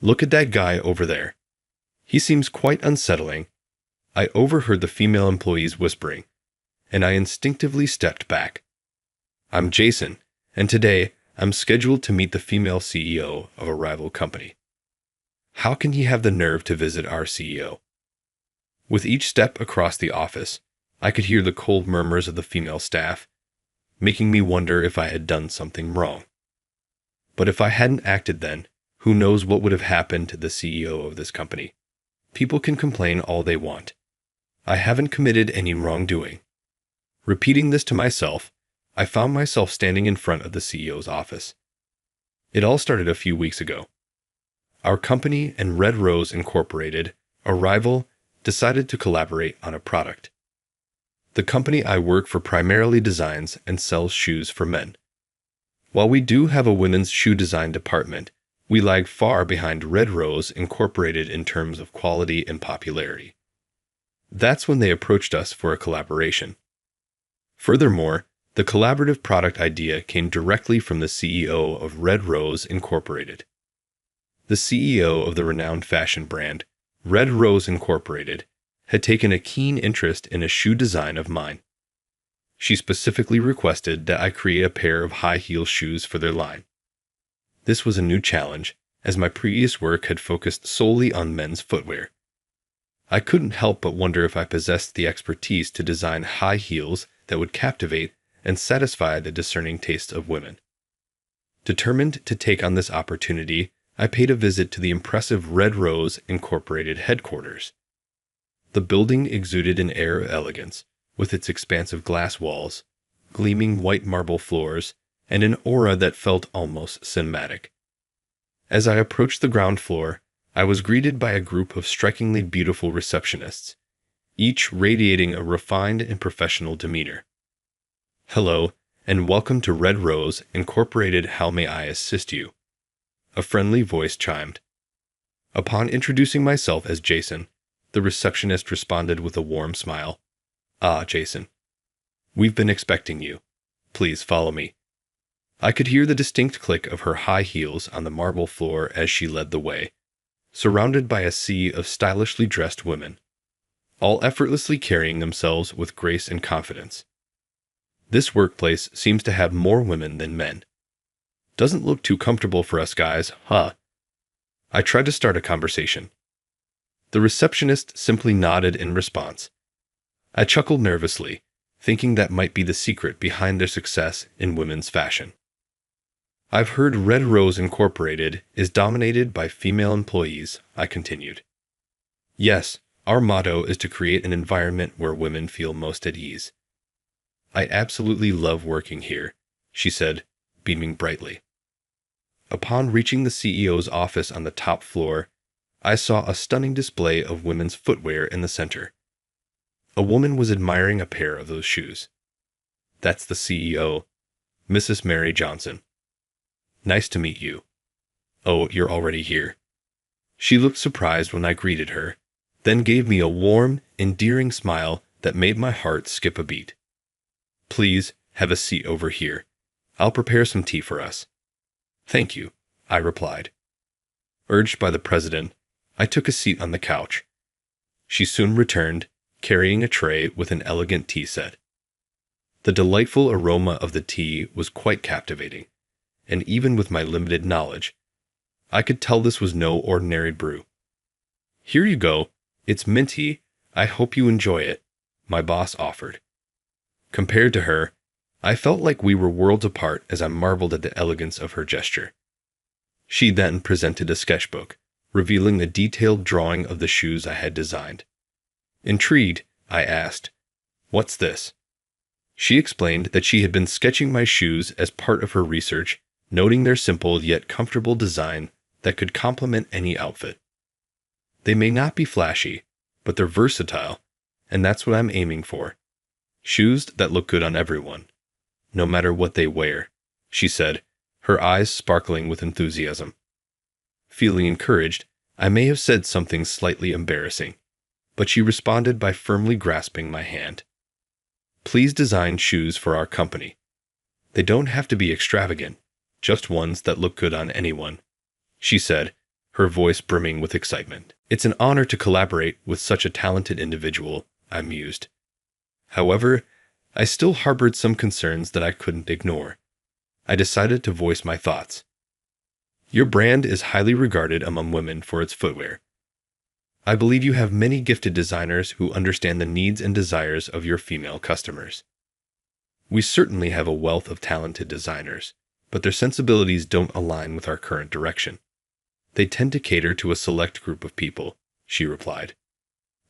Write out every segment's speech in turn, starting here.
Look at that guy over there. He seems quite unsettling. I overheard the female employees whispering, and I instinctively stepped back. I'm Jason, and today I'm scheduled to meet the female CEO of a rival company. How can he have the nerve to visit our CEO? With each step across the office, I could hear the cold murmurs of the female staff, making me wonder if I had done something wrong. But if I hadn't acted then, who knows what would have happened to the CEO of this company? People can complain all they want. I haven't committed any wrongdoing. Repeating this to myself, I found myself standing in front of the CEO's office. It all started a few weeks ago. Our company and Red Rose Incorporated, a rival, decided to collaborate on a product. The company I work for primarily designs and sells shoes for men. While we do have a women's shoe design department, we lag far behind Red Rose Incorporated in terms of quality and popularity. That's when they approached us for a collaboration. Furthermore, the collaborative product idea came directly from the CEO of Red Rose Incorporated. The CEO of the renowned fashion brand, Red Rose Incorporated, had taken a keen interest in a shoe design of mine. She specifically requested that I create a pair of high-heel shoes for their line. This was a new challenge, as my previous work had focused solely on men's footwear. I couldn't help but wonder if I possessed the expertise to design high heels that would captivate and satisfy the discerning tastes of women. Determined to take on this opportunity, I paid a visit to the impressive Red Rose Incorporated headquarters. The building exuded an air of elegance, with its expansive glass walls, gleaming white marble floors, and an aura that felt almost cinematic. As I approached the ground floor, I was greeted by a group of strikingly beautiful receptionists, each radiating a refined and professional demeanor. Hello, and welcome to Red Rose Incorporated. How may I assist you? A friendly voice chimed. Upon introducing myself as Jason, the receptionist responded with a warm smile. Ah, Jason. We've been expecting you. Please follow me. I could hear the distinct click of her high heels on the marble floor as she led the way, surrounded by a sea of stylishly dressed women, all effortlessly carrying themselves with grace and confidence. This workplace seems to have more women than men. Doesn't look too comfortable for us guys, huh? I tried to start a conversation. The receptionist simply nodded in response. I chuckled nervously, thinking that might be the secret behind their success in women's fashion. I've heard Red Rose Incorporated is dominated by female employees, I continued. Yes, our motto is to create an environment where women feel most at ease. I absolutely love working here, she said, beaming brightly. Upon reaching the CEO's office on the top floor, I saw a stunning display of women's footwear in the center. A woman was admiring a pair of those shoes. That's the CEO, Mrs. Mary Johnson. Nice to meet you. Oh, you're already here. She looked surprised when I greeted her, then gave me a warm, endearing smile that made my heart skip a beat. Please, have a seat over here. I'll prepare some tea for us. Thank you, I replied. Urged by the president, I took a seat on the couch. She soon returned, carrying a tray with an elegant tea set. The delightful aroma of the tea was quite captivating, and even with my limited knowledge, I could tell this was no ordinary brew. Here you go, it's minty, I hope you enjoy it, my boss offered. Compared to her, I felt like we were worlds apart as I marveled at the elegance of her gesture. She then presented a sketchbook, revealing the detailed drawing of the shoes I had designed. Intrigued, I asked, "What's this?" She explained that she had been sketching my shoes as part of her research, noting their simple yet comfortable design that could complement any outfit. They may not be flashy, but they're versatile, and that's what I'm aiming for. Shoes that look good on everyone, no matter what they wear, she said, her eyes sparkling with enthusiasm. Feeling encouraged, I may have said something slightly embarrassing, but she responded by firmly grasping my hand. Please design shoes for our company. They don't have to be extravagant, just ones that look good on anyone, she said, her voice brimming with excitement. It's an honor to collaborate with such a talented individual, I mused. However, I still harbored some concerns that I couldn't ignore. I decided to voice my thoughts. Your brand is highly regarded among women for its footwear. I believe you have many gifted designers who understand the needs and desires of your female customers. We certainly have a wealth of talented designers, but their sensibilities don't align with our current direction. They tend to cater to a select group of people, she replied.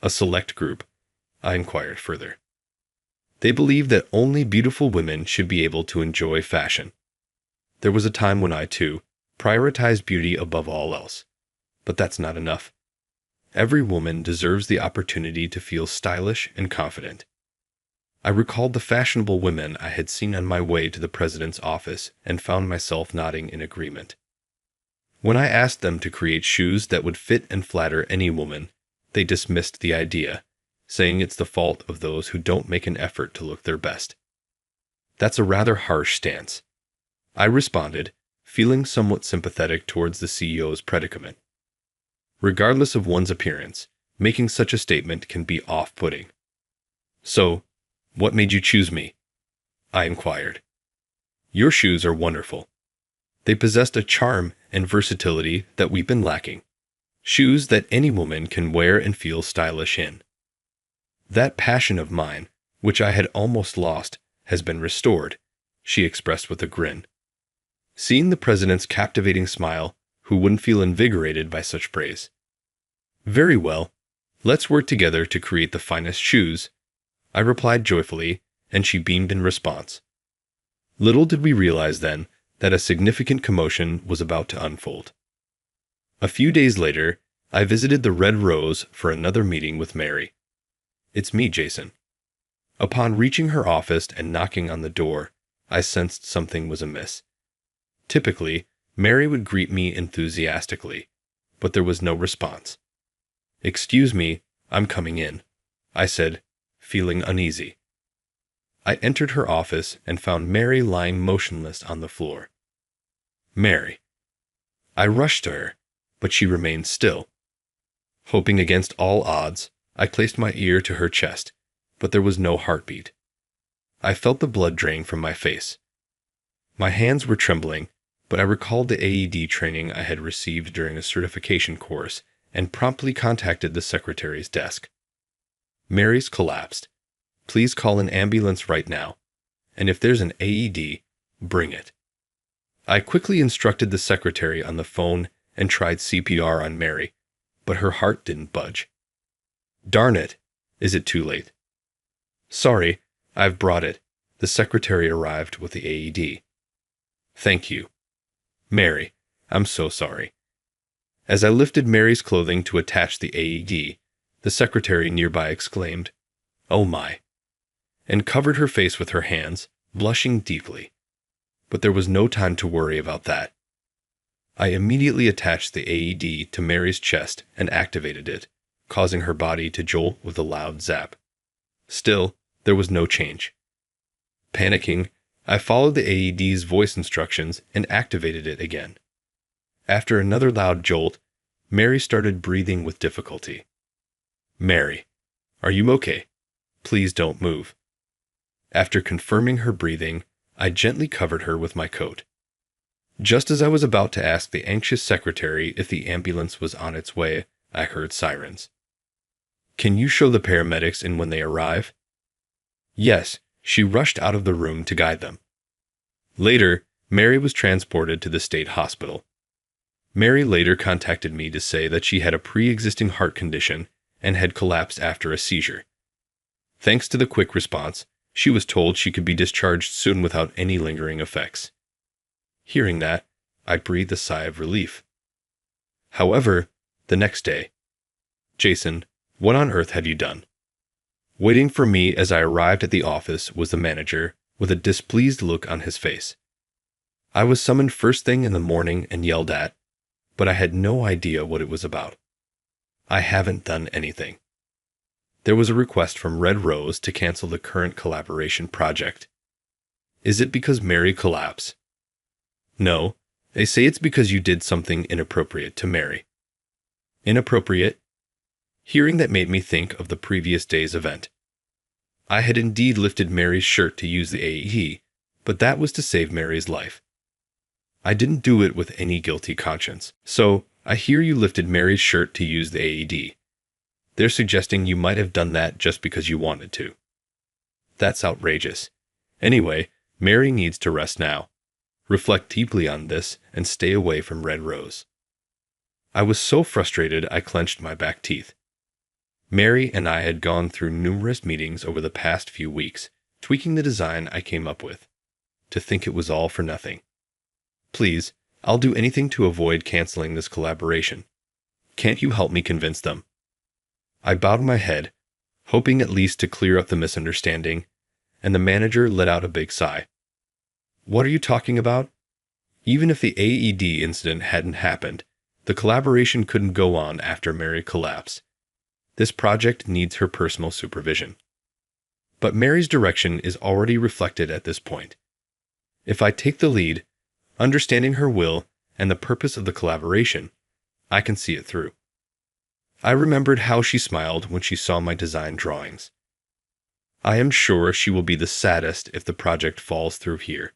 A select group? I inquired further. They believe that only beautiful women should be able to enjoy fashion. There was a time when I, too, prioritized beauty above all else. But that's not enough. Every woman deserves the opportunity to feel stylish and confident. I recalled the fashionable women I had seen on my way to the president's office and found myself nodding in agreement. When I asked them to create shoes that would fit and flatter any woman, they dismissed the idea, saying it's the fault of those who don't make an effort to look their best. That's a rather harsh stance. I responded, feeling somewhat sympathetic towards the CEO's predicament. Regardless of one's appearance, making such a statement can be off-putting. So, what made you choose me? I inquired. Your shoes are wonderful. They possessed a charm and versatility that we've been lacking. Shoes that any woman can wear and feel stylish in. That passion of mine, which I had almost lost, has been restored, she expressed with a grin. Seeing the president's captivating smile, who wouldn't feel invigorated by such praise? Very well. Let's work together to create the finest shoes, I replied joyfully, and she beamed in response. Little did we realize then that a significant commotion was about to unfold. A few days later, I visited the Red Rose for another meeting with Mary. It's me, Jason. Upon reaching her office and knocking on the door, I sensed something was amiss. Typically, Mary would greet me enthusiastically, but there was no response. Excuse me, I'm coming in, I said, feeling uneasy. I entered her office and found Mary lying motionless on the floor. Mary. I rushed to her, but she remained still. Hoping against all odds, I placed my ear to her chest, but there was no heartbeat. I felt the blood drain from my face. My hands were trembling, but I recalled the AED training I had received during a certification course and promptly contacted the secretary's desk. Mary's collapsed. Please call an ambulance right now, and if there's an AED, bring it. I quickly instructed the secretary on the phone and tried CPR on Mary, but her heart didn't budge. Darn it, is it too late? Sorry, I've brought it. The secretary arrived with the AED. Thank you. Mary, I'm so sorry. As I lifted Mary's clothing to attach the AED, the secretary nearby exclaimed, "Oh my," and covered her face with her hands, blushing deeply. But there was no time to worry about that. I immediately attached the AED to Mary's chest and activated it, causing her body to jolt with a loud zap. Still, there was no change. Panicking, I followed the AED's voice instructions and activated it again. After another loud jolt, Mary started breathing with difficulty. Mary, are you okay? Please don't move. After confirming her breathing, I gently covered her with my coat. Just as I was about to ask the anxious secretary if the ambulance was on its way, I heard sirens. Can you show the paramedics in when they arrive? Yes, she rushed out of the room to guide them. Later, Mary was transported to the state hospital. Mary later contacted me to say that she had a pre-existing heart condition and had collapsed after a seizure. Thanks to the quick response, she was told she could be discharged soon without any lingering effects. Hearing that, I breathed a sigh of relief. However, the next day, Jason, what on earth have you done? Waiting for me as I arrived at the office was the manager, with a displeased look on his face. I was summoned first thing in the morning and yelled at, but I had no idea what it was about. I haven't done anything. There was a request from Red Rose to cancel the current collaboration project. Is it because Mary collapsed? No, they say it's because you did something inappropriate to Mary. Inappropriate. Hearing that made me think of the previous day's event. I had indeed lifted Mary's shirt to use the AED, but that was to save Mary's life. I didn't do it with any guilty conscience. So, I hear you lifted Mary's shirt to use the AED. They're suggesting you might have done that just because you wanted to. That's outrageous. Anyway, Mary needs to rest now. Reflect deeply on this and stay away from Red Rose. I was so frustrated I clenched my back teeth. Mary and I had gone through numerous meetings over the past few weeks, tweaking the design I came up with. To think it was all for nothing. Please, I'll do anything to avoid canceling this collaboration. Can't you help me convince them? I bowed my head, hoping at least to clear up the misunderstanding, and the manager let out a big sigh. What are you talking about? Even if the AED incident hadn't happened, the collaboration couldn't go on after Mary collapsed. This project needs her personal supervision. But Mary's direction is already reflected at this point. If I take the lead, understanding her will and the purpose of the collaboration, I can see it through. I remembered how she smiled when she saw my design drawings. I am sure she will be the saddest if the project falls through here.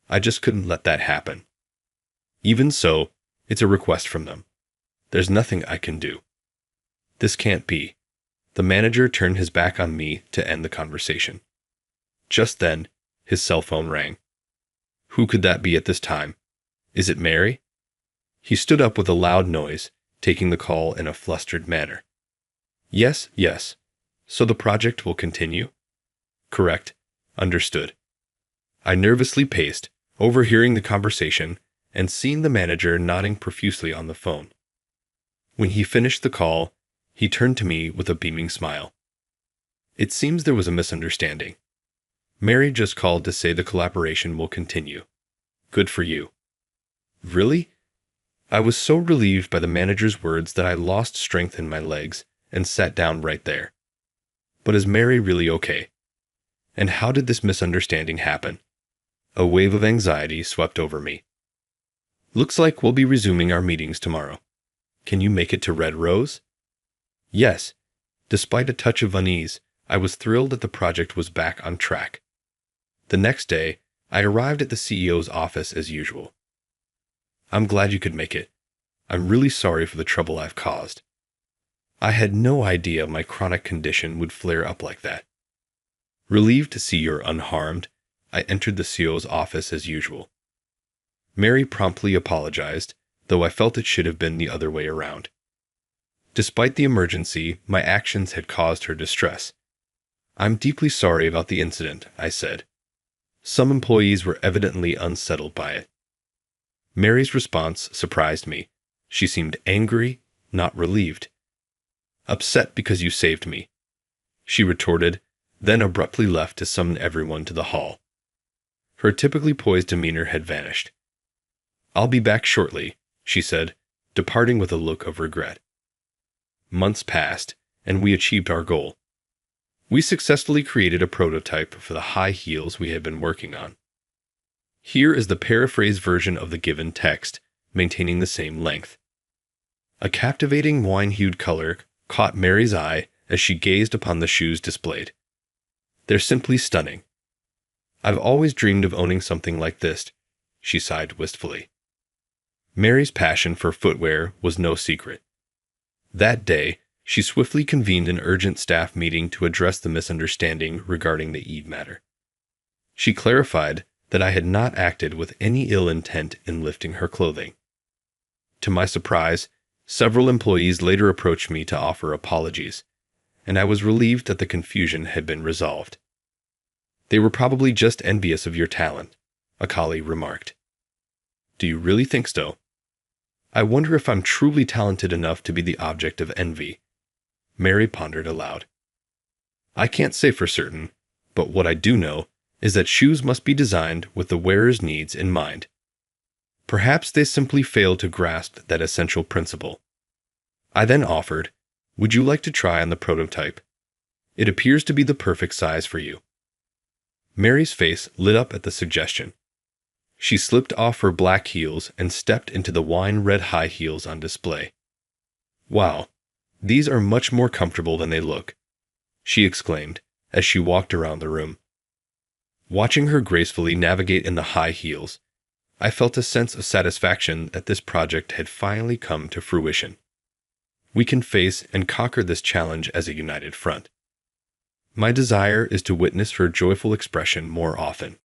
I just couldn't let that happen. Even so, it's a request from them. There's nothing I can do. This can't be. The manager turned his back on me to end the conversation. Just then, his cell phone rang. Who could that be at this time? Is it Mary? He stood up with a loud noise, taking the call in a flustered manner. Yes. So the project will continue? Correct. Understood. I nervously paced, overhearing the conversation and seeing the manager nodding profusely on the phone. When he finished the call, he turned to me with a beaming smile. It seems there was a misunderstanding. Mary just called to say the collaboration will continue. Good for you. Really? I was so relieved by the manager's words that I lost strength in my legs and sat down right there. But is Mary really okay? And how did this misunderstanding happen? A wave of anxiety swept over me. Looks like we'll be resuming our meetings tomorrow. Can you make it to Red Rose? Yes. Despite a touch of unease, I was thrilled that the project was back on track. The next day, I arrived at the CEO's office as usual. I'm glad you could make it. I'm really sorry for the trouble I've caused. I had no idea my chronic condition would flare up like that. Relieved to see you're unharmed, I entered the CEO's office as usual. Mary promptly apologized, though I felt it should have been the other way around. Despite the emergency, my actions had caused her distress. I'm deeply sorry about the incident, I said. Some employees were evidently unsettled by it. Mary's response surprised me. She seemed angry, not relieved. Upset because you saved me, she retorted, then abruptly left to summon everyone to the hall. Her typically poised demeanor had vanished. I'll be back shortly, she said, departing with a look of regret. Months passed, and we achieved our goal. We successfully created a prototype for the high heels we had been working on. Here is the paraphrased version of the given text, maintaining the same length. A captivating wine-hued color caught Mary's eye as she gazed upon the shoes displayed. They're simply stunning. I've always dreamed of owning something like this, she sighed wistfully. Mary's passion for footwear was no secret. That day, she swiftly convened an urgent staff meeting to address the misunderstanding regarding the AED matter. She clarified that I had not acted with any ill intent in lifting her clothing. To my surprise, several employees later approached me to offer apologies, and I was relieved that the confusion had been resolved. They were probably just envious of your talent, a colleague remarked. Do you really think so? I wonder if I'm truly talented enough to be the object of envy. Mary pondered aloud. I can't say for certain, but what I do know is that shoes must be designed with the wearer's needs in mind. Perhaps they simply failed to grasp that essential principle. I then offered, would you like to try on the prototype? It appears to be the perfect size for you. Mary's face lit up at the suggestion. She slipped off her black heels and stepped into the wine-red high heels on display. Wow, these are much more comfortable than they look, she exclaimed as she walked around the room. Watching her gracefully navigate in the high heels, I felt a sense of satisfaction that this project had finally come to fruition. We can face and conquer this challenge as a united front. My desire is to witness her joyful expression more often.